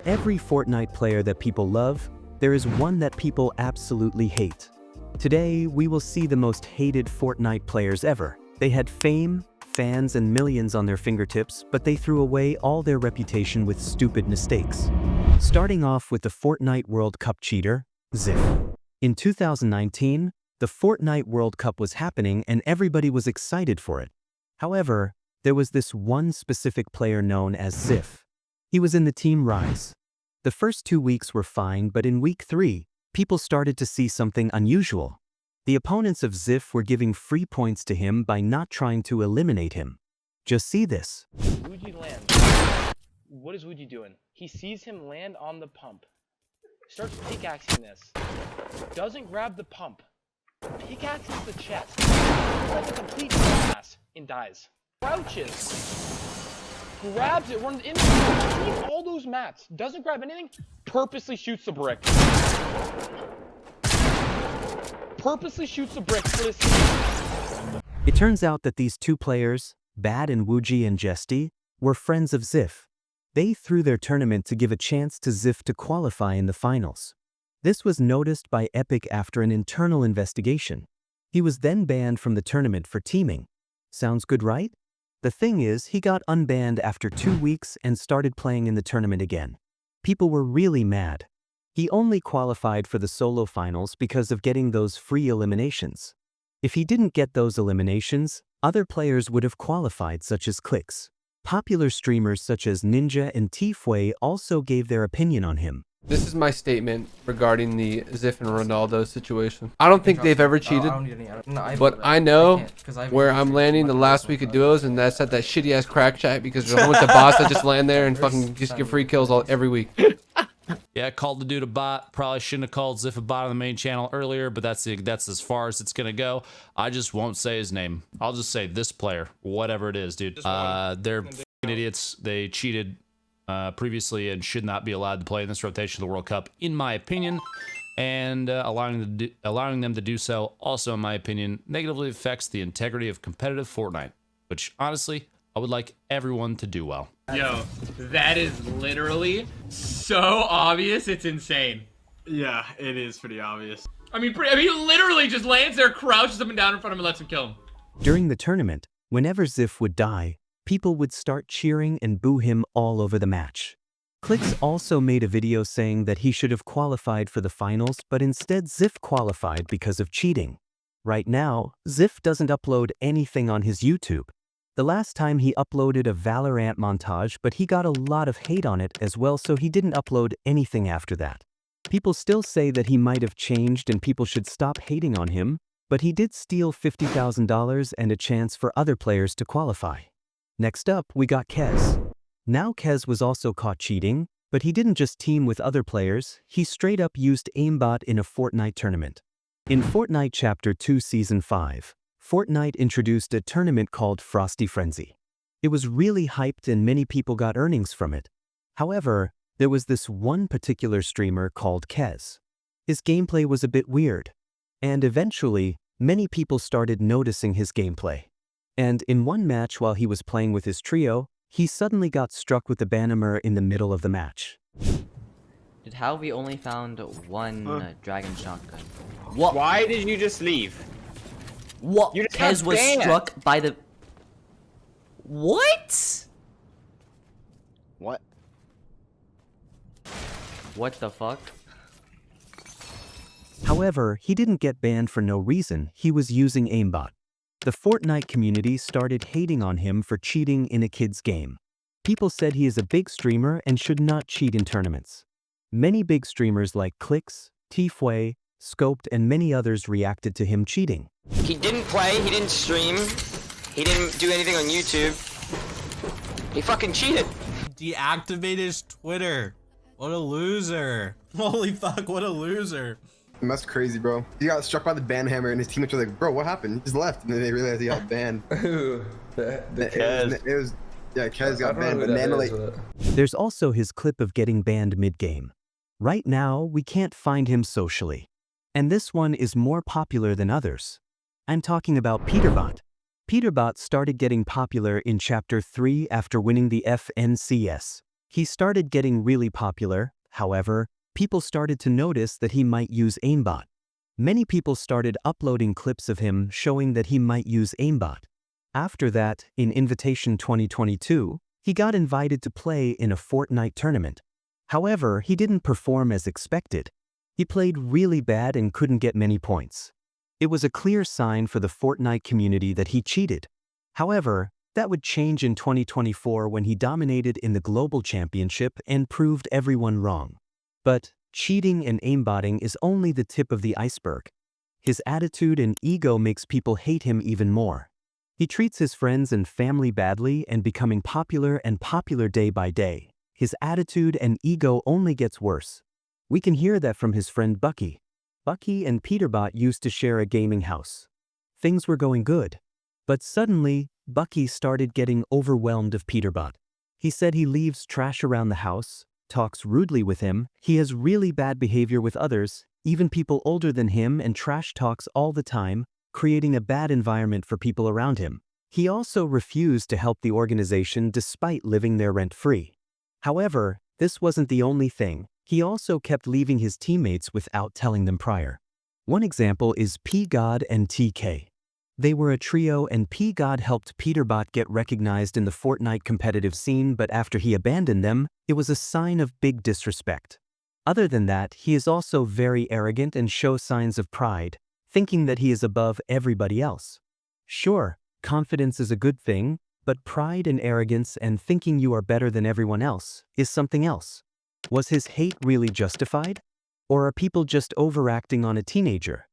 every Fortnite player that people love, there is one that people absolutely hate. Today, we will see the most hated Fortnite players ever. They had fame, fans, and millions on their fingertips, but they threw away all their reputation with stupid mistakes. Starting off with the Fortnite World Cup cheater, Ziff. In 2019, the Fortnite World Cup was happening and everybody was excited for it. However, there was this one specific player known as Ziff. He was in the Team Rise. The first 2 weeks were fine, but in week 3, people started to see something unusual. The opponents of Ziff were giving free points to him by not trying to eliminate him. Just see this. Wuji lands. What is Wuji doing? He sees him land on the pump. Starts pickaxing this. Doesn't grab the pump. Pickaxes the chest. Looks like a complete ass and dies. Crouches. Grabs it, runs into it, sees all those mats. Doesn't grab anything. Purposely shoots the brick. Purposely shoots the brick for this. It turns out that these two players, Bad and Wuji and Jesty, were friends of Ziff. They threw their tournament to give a chance to Ziff to qualify in the finals. This was noticed by Epic after an internal investigation. He was then banned from the tournament for teaming. Sounds good, right? The thing is, he got unbanned after 2 weeks and started playing in the tournament again. People were really mad. He only qualified for the solo finals because of getting those free eliminations. If he didn't get those eliminations, other players would have qualified, such as Clicks. Popular streamers such as Ninja and Tifue also gave their opinion on him. This is my statement regarding the Ziff and Ronaldo situation. I don't think they've ever cheated, but I know where I'm landing the last week of duos, and that's at that shitty ass crack chat because there's a whole bunch of bots that just land there and fucking just get free kills every week. Yeah, called the dude a bot. Probably shouldn't have called Ziff a bot on the main channel earlier, but that's as far as it's gonna go. I just won't say his name. I'll just say this player, whatever it is, dude. They're f***ing idiots. They cheated previously and should not be allowed to play in this rotation of the World Cup, in my opinion. And allowing them to do so, also in my opinion, negatively affects the integrity of competitive Fortnite, which honestly, I would like everyone to do well. Yo, that is literally so obvious, it's insane. Yeah, it is pretty obvious. I mean, he literally just lands there, crouches up and down in front of him and lets him kill him. During the tournament, whenever Ziff would die, people would start cheering and boo him all over the match. Clicks also made a video saying that he should have qualified for the finals, but instead Ziff qualified because of cheating. Right now, Ziff doesn't upload anything on his YouTube. The last time he uploaded a Valorant montage, but he got a lot of hate on it as well, so he didn't upload anything after that. People still say that he might have changed and people should stop hating on him, but he did steal $50,000 and a chance for other players to qualify. Next up, we got Kez. Now Kez was also caught cheating, but he didn't just team with other players, he straight up used aimbot in a Fortnite tournament. In Fortnite Chapter 2 Season 5, Fortnite introduced a tournament called Frosty Frenzy. It was really hyped and many people got earnings from it. However, there was this one particular streamer called Kez. His gameplay was a bit weird, and eventually, many people started noticing his gameplay. And in one match while he was playing with his trio, he suddenly got struck with the Bannermer in the middle of the match. Dude, how we only found one dragon shotgun? What? Why did you just leave? What? Kez was struck by the... What? What? What the fuck? However, he didn't get banned for no reason. He was using aimbot. The Fortnite community started hating on him for cheating in a kid's game. People said he is a big streamer and should not cheat in tournaments. Many big streamers like Clicks, Tifue, Scoped, and many others reacted to him cheating. He didn't play, he didn't stream, he didn't do anything on YouTube. He fucking cheated. Deactivated his Twitter. What a loser. Holy fuck, what a loser. That's crazy, bro. He got struck by the banhammer and his teammates were like, bro, what happened? He just left, and then they realized he got banned. Ooh, the Kez. Yeah, Kez got banned, but Nanolate. There's also his clip of getting banned mid-game. Right now, we can't find him socially. And this one is more popular than others. I'm talking about Peterbot. Peterbot started getting popular in Chapter 3 after winning the FNCS. He started getting really popular. However, people started to notice that he might use aimbot. Many people started uploading clips of him showing that he might use aimbot. After that, in Invitation 2022, he got invited to play in a Fortnite tournament. However, he didn't perform as expected. He played really bad and couldn't get many points. It was a clear sign for the Fortnite community that he cheated. However, that would change in 2024 when he dominated in the Global Championship and proved everyone wrong. But cheating and aimbotting is only the tip of the iceberg. His attitude and ego makes people hate him even more. He treats his friends and family badly and becoming popular and popular day by day. His attitude and ego only gets worse. We can hear that from his friend Bucky. Bucky and Peterbot used to share a gaming house. Things were going good. But suddenly, Bucky started getting overwhelmed of Peterbot. He said he leaves trash around the house, talks rudely with him, he has really bad behavior with others, even people older than him, and trash talks all the time, creating a bad environment for people around him. He also refused to help the organization despite living there rent-free. However, this wasn't the only thing. He also kept leaving his teammates without telling them prior. One example is P-God and TK. They were a trio and P-God helped Peterbot get recognized in the Fortnite competitive scene, but after he abandoned them, it was a sign of big disrespect. Other than that, he is also very arrogant and shows signs of pride, thinking that he is above everybody else. Sure, confidence is a good thing, but pride and arrogance and thinking you are better than everyone else is something else. Was his hate really justified? Or are people just overacting on a teenager?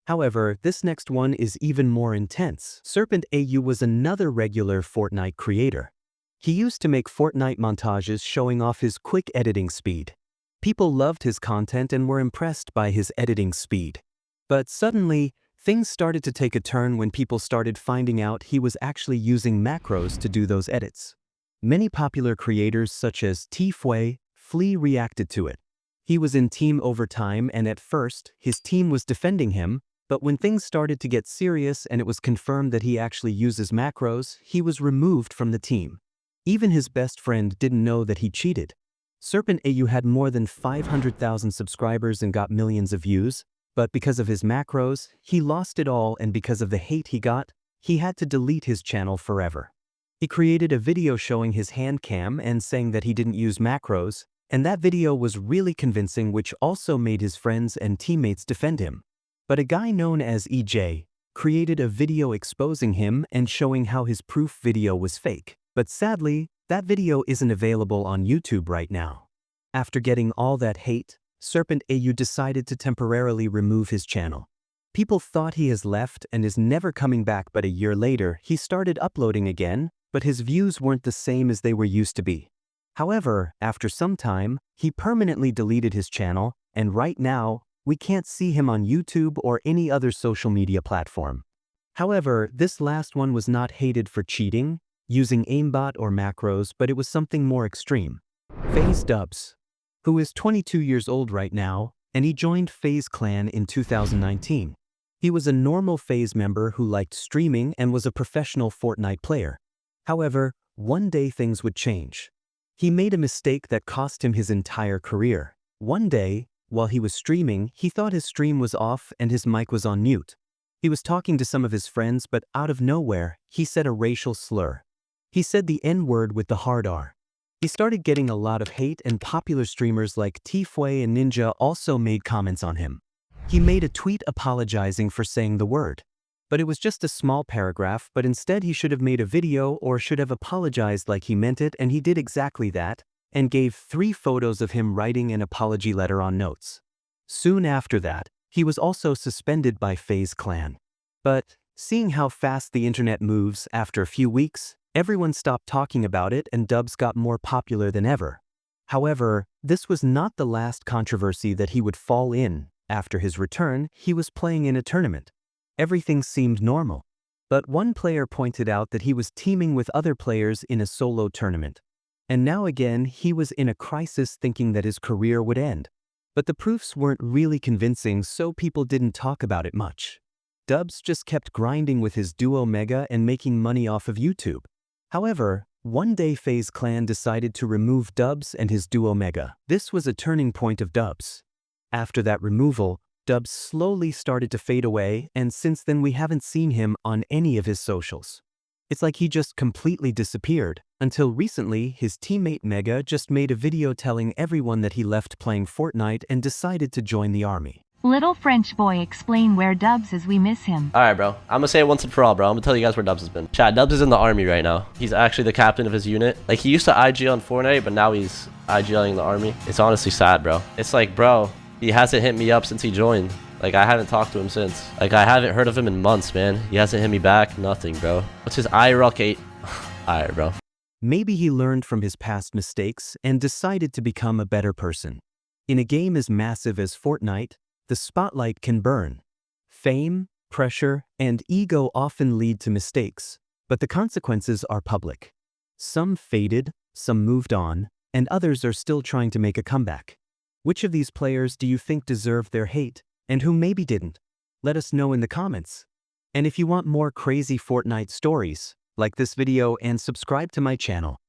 However, this next one is even more intense. Serpent Au was another regular Fortnite creator. He used to make Fortnite montages showing off his quick editing speed. People loved his content and were impressed by his editing speed. But suddenly, things started to take a turn when people started finding out he was actually using macros to do those edits. Many popular creators such as T-Fway, Flea reacted to it. He was in team overtime and at first, his team was defending him, but when things started to get serious and it was confirmed that he actually uses macros, he was removed from the team. Even his best friend didn't know that he cheated. Serpent Au had more than 500,000 subscribers and got millions of views, but because of his macros, he lost it all, and because of the hate he got, he had to delete his channel forever. He created a video showing his hand cam and saying that he didn't use macros, and that video was really convincing, which also made his friends and teammates defend him. But a guy known as EJ created a video exposing him and showing how his proof video was fake. But sadly, that video isn't available on YouTube right now. After getting all that hate, Serpent Au decided to temporarily remove his channel. People thought he has left and is never coming back, but a year later, he started uploading again, but his views weren't the same as they were used to be. However, after some time, he permanently deleted his channel, and right now, we can't see him on YouTube or any other social media platform. However, this last one was not hated for cheating, using aimbot or macros, but it was something more extreme. FaZe Dubs, who is 22 years old right now, and he joined FaZe Clan in 2019. He was a normal FaZe member who liked streaming and was a professional Fortnite player. However, one day things would change. He made a mistake that cost him his entire career. One day, while he was streaming, he thought his stream was off and his mic was on mute. He was talking to some of his friends, but out of nowhere, he said a racial slur. He said the N-word with the hard R. He started getting a lot of hate, and popular streamers like T-Fway and Ninja also made comments on him. He made a tweet apologizing for saying the word. But it was just a small paragraph, but instead he should have made a video or should have apologized like he meant it, and he did exactly that, and gave 3 photos of him writing an apology letter on notes. Soon after that, he was also suspended by FaZe Clan. But, seeing how fast the internet moves, after a few weeks, everyone stopped talking about it and Dubs got more popular than ever. However, this was not the last controversy that he would fall in. After his return, he was playing in a tournament. Everything seemed normal. But one player pointed out that he was teaming with other players in a solo tournament. And now again, he was in a crisis, thinking that his career would end. But the proofs weren't really convincing, so people didn't talk about it much. Dubs just kept grinding with his duo Mega and making money off of YouTube. However, One day FaZe Clan decided to remove Dubs and his duo Mega. This was a turning point of Dubs. After that removal, Dubs slowly started to fade away, and since then we haven't seen him on any of his socials. It's like he just completely disappeared, until recently his teammate Mega just made a video telling everyone that he left playing Fortnite and decided to join the army. Little French boy, explain where Dubs is, we miss him. Alright, bro. I'm gonna say it once and for all, bro. I'm gonna tell you guys where Dubs has been. Chat, Dubs is in the army right now. He's actually the captain of his unit. Like, he used to IG on Fortnite, but now he's IGing the army. It's honestly sad, bro. It's like, bro, he hasn't hit me up since he joined. Like, I haven't talked to him since. Like, I haven't heard of him in months, man. He hasn't hit me back. Nothing, bro. What's his IRL 8? Alright, bro. Maybe he learned from his past mistakes and decided to become a better person. In a game as massive as Fortnite, the spotlight can burn. Fame, pressure, and ego often lead to mistakes, but the consequences are public. Some faded, some moved on, and others are still trying to make a comeback. Which of these players do you think deserved their hate, and who maybe didn't? Let us know in the comments. And if you want more crazy Fortnite stories, like this video and subscribe to my channel.